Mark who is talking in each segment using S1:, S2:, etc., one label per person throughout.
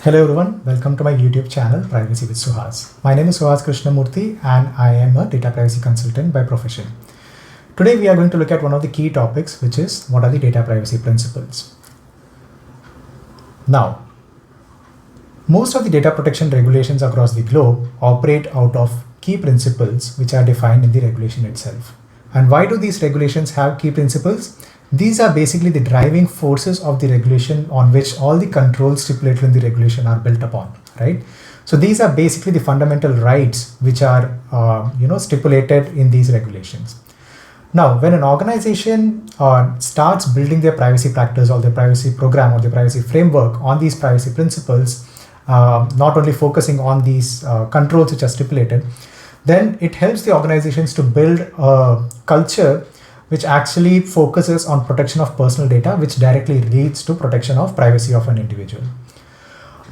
S1: Hello everyone, welcome to my YouTube channel Privacy with Suhas. My name is Suhas Krishnamurthy and I am a data privacy consultant by profession. Today we are going to look at one of the key topics, which is what are the data privacy principles. Now, most of the data protection regulations across the globe operate out of key principles which are defined in the regulation itself. And why do these regulations have key principles? These are basically the driving forces of the regulation on which all the controls stipulated in the regulation are built upon, right? So these are basically the fundamental rights which are stipulated in these regulations. Now, when an organization starts building their privacy practice or their privacy program or their privacy framework on these privacy principles, not only focusing on these controls which are stipulated, then it helps the organizations to build a culture which actually focuses on protection of personal data, which directly leads to protection of privacy of an individual.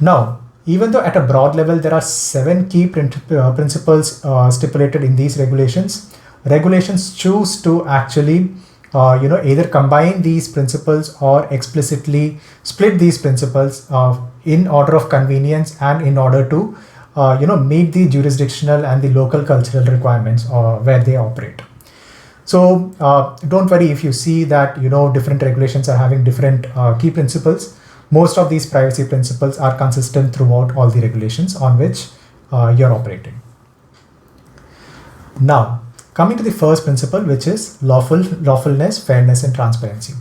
S1: Now, even though at a broad level there are 7 key principles stipulated in these regulations, regulations choose to actually either combine these principles or explicitly split these principles in order of convenience and in order to meet the jurisdictional and the local cultural requirements where they operate. So don't worry if you see that different regulations are having different key principles. Most of these privacy principles are consistent throughout all the regulations on which you're operating. Now, coming to the first principle, which is lawfulness, fairness, and transparency.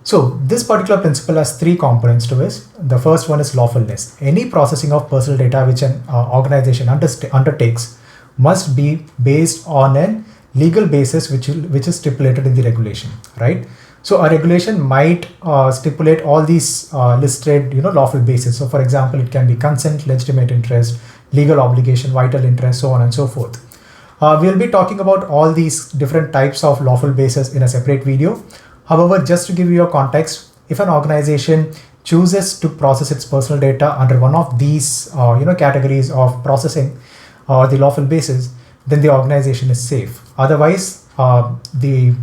S1: So this particular principle has 3 components to it. The first one is lawfulness. Any processing of personal data which an organization undertakes must be based on a legal basis which is stipulated in the regulation, right? So a regulation might stipulate all these listed lawful bases. So for example, it can be consent, legitimate interest, legal obligation, vital interest, so on and so forth. We'll be talking about all these different types of lawful bases in a separate video. However, just to give you a context, if an organization chooses to process its personal data under one of these categories of processing or the lawful basis, then the organization is safe. Otherwise, the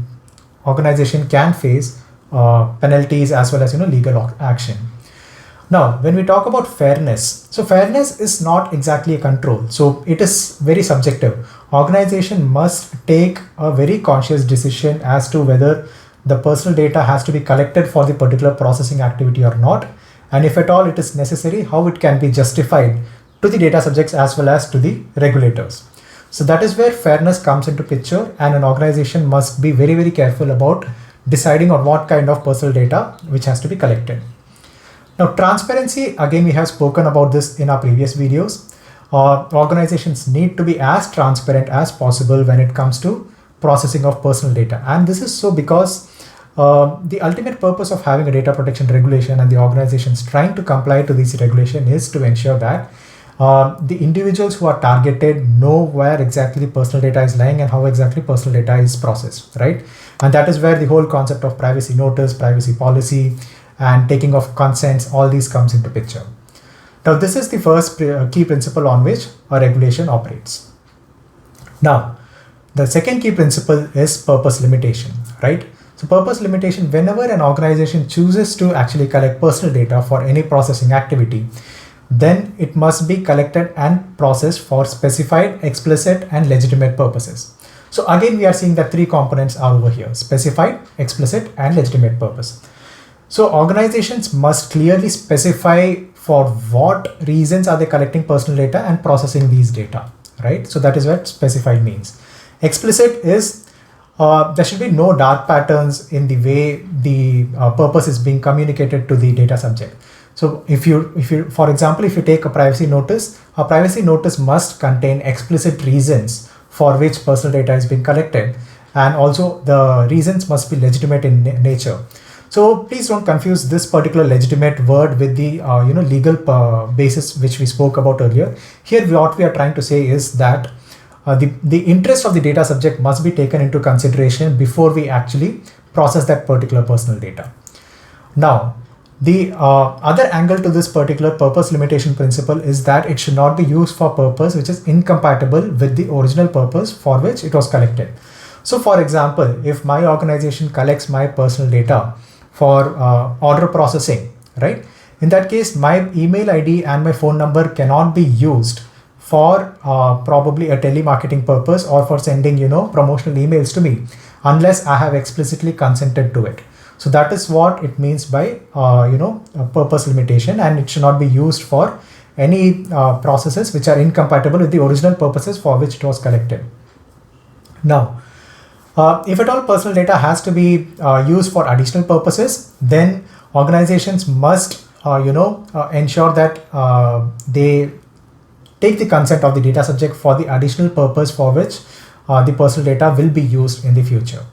S1: organization can face penalties as well as legal action. Now, when we talk about fairness, so fairness is not exactly a control. So it is very subjective. Organization must take a very conscious decision as to whether the personal data has to be collected for the particular processing activity or not. And if at all it is necessary, how it can be justified to the data subjects as well as to the regulators. So that is where fairness comes into picture, and an organization must be very, very careful about deciding on what kind of personal data which has to be collected. Now, transparency, again, we have spoken about this in our previous videos. Organizations need to be as transparent as possible when it comes to processing of personal data. And this is so because the ultimate purpose of having a data protection regulation and the organizations trying to comply to this regulation is to ensure that the individuals who are targeted know where exactly the personal data is lying and how exactly personal data is processed, right? And that is where the whole concept of privacy notice, privacy policy, and taking of consents, all these comes into picture. Now, this is the first key principle on which a regulation operates. Now, the second key principle is purpose limitation, right? So purpose limitation, whenever an organization chooses to actually collect personal data for any processing activity, then it must be collected and processed for specified, explicit, and legitimate purposes. So again, we are seeing that 3 components are over here: specified, explicit, and legitimate purpose. So organizations must clearly specify for what reasons are they collecting personal data and processing these data, right? So that is what specified means. Explicit is there should be no dark patterns in the way the purpose is being communicated to the data subject. So if you, for example, if you take a privacy notice must contain explicit reasons for which personal data is being collected, and also the reasons must be legitimate in nature. So please don't confuse this particular legitimate word with the legal basis which we spoke about earlier. Here, what we are trying to say is that the interest of the data subject must be taken into consideration before we actually process that particular personal data. Now, the other angle to this particular purpose limitation principle is that it should not be used for purpose which is incompatible with the original purpose for which it was collected. So for example, if my organization collects my personal data for order processing, right? In that case, my email ID and my phone number cannot be used for probably a telemarketing purpose or for sending, promotional emails to me unless I have explicitly consented to it. So that is what it means by, a purpose limitation, and it should not be used for any processes which are incompatible with the original purposes for which it was collected. Now, if at all personal data has to be used for additional purposes, then organizations must, ensure that they take the consent of the data subject for the additional purpose for which the personal data will be used in the future.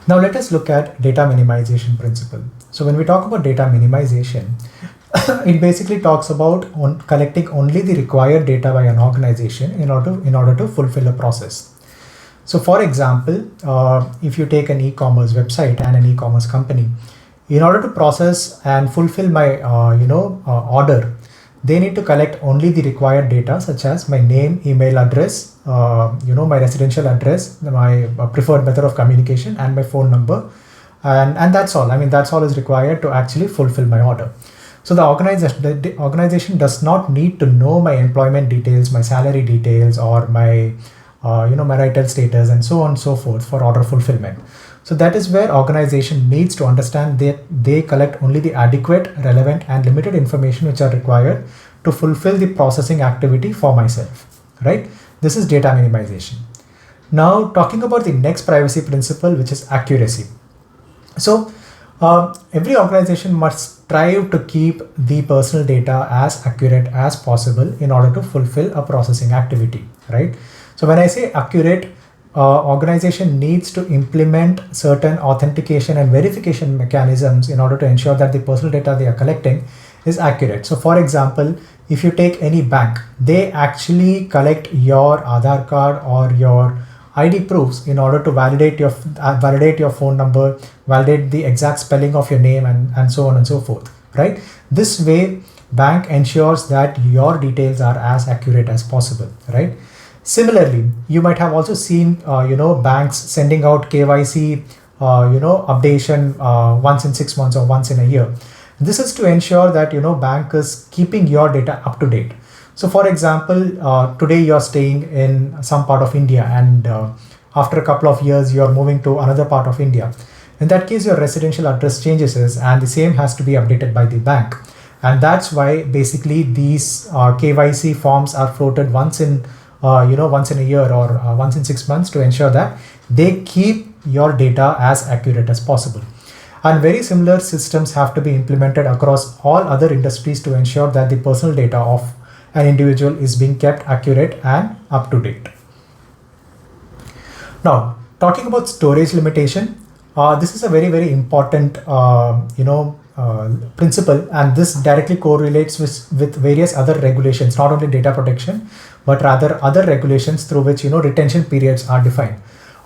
S1: Now let us look at data minimization principle. So when we talk about data minimization, it basically talks about collecting only the required data by an organization in order to fulfill a process. So for example, if you take an e-commerce website and an e-commerce company, in order to process and fulfill my order, they need to collect only the required data such as my name, email address, my residential address, my preferred method of communication, and my phone number, and that's all. I mean, that's all is required to actually fulfill my order. So the organization does not need to know my employment details, my salary details, or my marital status, and so on and so forth for order fulfillment. So that is where organization needs to understand that they collect only the adequate, relevant, and limited information which are required to fulfill the processing activity for myself, right? This is data minimization. Now talking about the next privacy principle, which is accuracy. So every organization must strive to keep the personal data as accurate as possible in order to fulfill a processing activity, right? So when I say accurate, organization needs to implement certain authentication and verification mechanisms in order to ensure that the personal data they are collecting is accurate. So for example, if you take any bank, they actually collect your Aadhaar card or your ID proofs in order to validate your phone number, validate the exact spelling of your name, and so on and so forth, right? This way, bank ensures that your details are as accurate as possible, right? Similarly, you might have also seen, banks sending out KYC, updation once in 6 months or once in a year. This is to ensure that, bank is keeping your data up to date. So for example, today you're staying in some part of India, and after a couple of years, you're moving to another part of India. In that case, your residential address changes, and the same has to be updated by the bank. And that's why basically these KYC forms are floated once in a year or once in 6 months to ensure that they keep your data as accurate as possible. And very similar systems have to be implemented across all other industries to ensure that the personal data of an individual is being kept accurate and up to date. Now, talking about storage limitation, this is a very, very important, principle, and this directly correlates with various other regulations, not only data protection, but rather other regulations through which, retention periods are defined.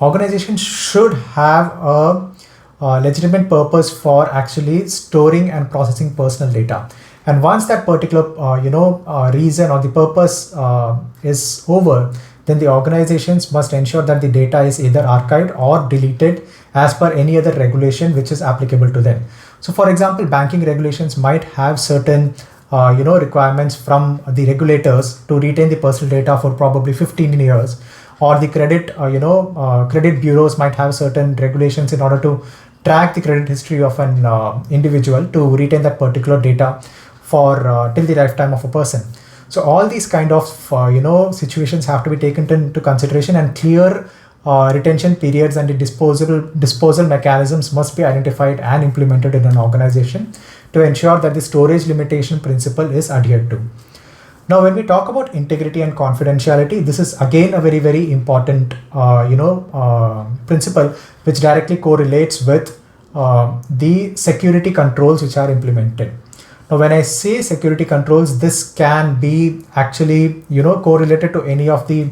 S1: Organizations should have a legitimate purpose for actually storing and processing personal data. And once that particular, reason or the purpose is over, then the organizations must ensure that the data is either archived or deleted as per any other regulation which is applicable to them. So for example, banking regulations might have certain requirements from the regulators to retain the personal data for probably 15 years, or the credit bureaus might have certain regulations in order to track the credit history of an individual to retain that particular data for till the lifetime of a person. So all these kind of situations have to be taken into consideration, and clear retention periods and the disposal mechanisms must be identified and implemented in an organization to ensure that the storage limitation principle is adhered to. Now, when we talk about integrity and confidentiality, this is again a very, very important principle which directly correlates with the security controls which are implemented. Now, when I say security controls, this can be actually correlated to any of the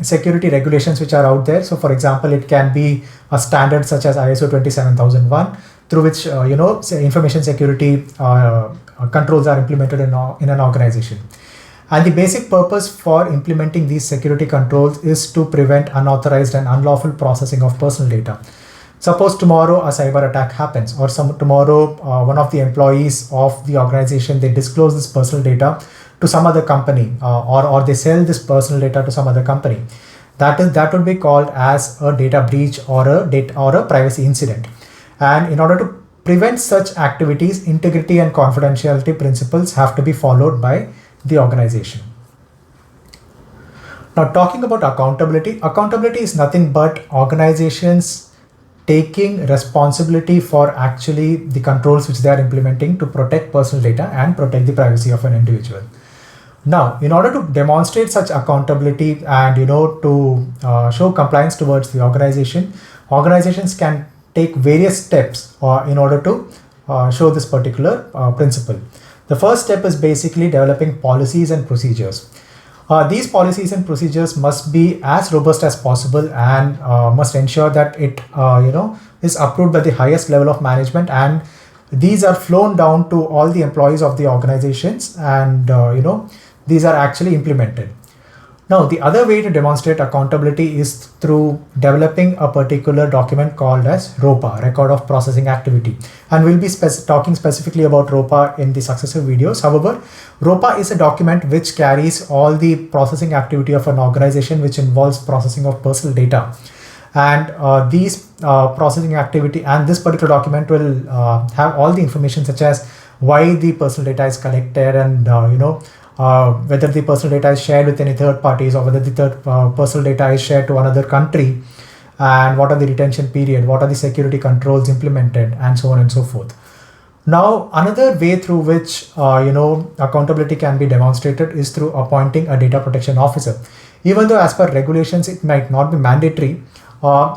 S1: security regulations which are out there. So for example, it can be a standard such as ISO 27001, through which information security controls are implemented in an organization. And the basic purpose for implementing these security controls is to prevent unauthorized and unlawful processing of personal data. Suppose tomorrow a cyber attack happens, or tomorrow one of the employees of the organization, they disclose this personal data to some other company, or they sell this personal data to some other company. That would be called as a data breach or a privacy incident. And in order to prevent such activities, integrity and confidentiality principles have to be followed by the organization. Now, talking about accountability is nothing but organizations taking responsibility for actually the controls which they are implementing to protect personal data and protect the privacy of an individual. Now, in order to demonstrate such accountability and to show compliance towards the organization, organizations can take various steps in order to show this particular principle. The first step is basically developing policies and procedures. These policies and procedures must be as robust as possible and must ensure that it is approved by the highest level of management, and these are flown down to all the employees of the organizations, and these are actually implemented. Now, the other way to demonstrate accountability is through developing a particular document called as ROPA, Record of Processing Activity. And we'll be talking specifically about ROPA in the successive videos. However, ROPA is a document which carries all the processing activity of an organization which involves processing of personal data. And these processing activity and this particular document will have all the information such as why the personal data is collected, and whether the personal data is shared with any third parties, or whether the personal data is shared to another country, and what are the retention period, what are the security controls implemented, and so on and so forth. Now, another way through which accountability can be demonstrated is through appointing a data protection officer. Even though as per regulations it might not be mandatory,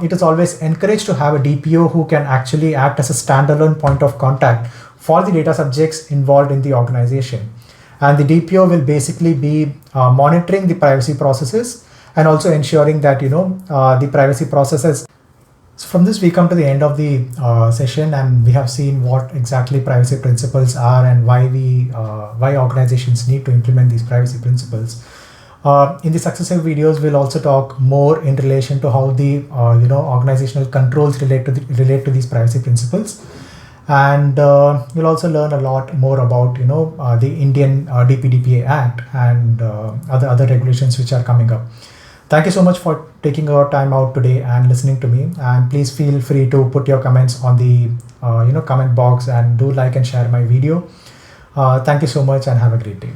S1: it is always encouraged to have a DPO who can actually act as a standalone point of contact for the data subjects involved in the organization. And the DPO will basically be monitoring the privacy processes and also ensuring that the privacy processes. So from this we come to the end of the session, and we have seen what exactly privacy principles are and why organizations need to implement these privacy principles. In the successive videos, we'll also talk more in relation to how the organizational controls relate to these privacy principles. And you'll also learn a lot more about the Indian DPDPA Act and other regulations which are coming up. Thank you so much for taking your time out today and listening to me. And please feel free to put your comments on the comment box, and do like and share my video. Thank you so much and have a great day.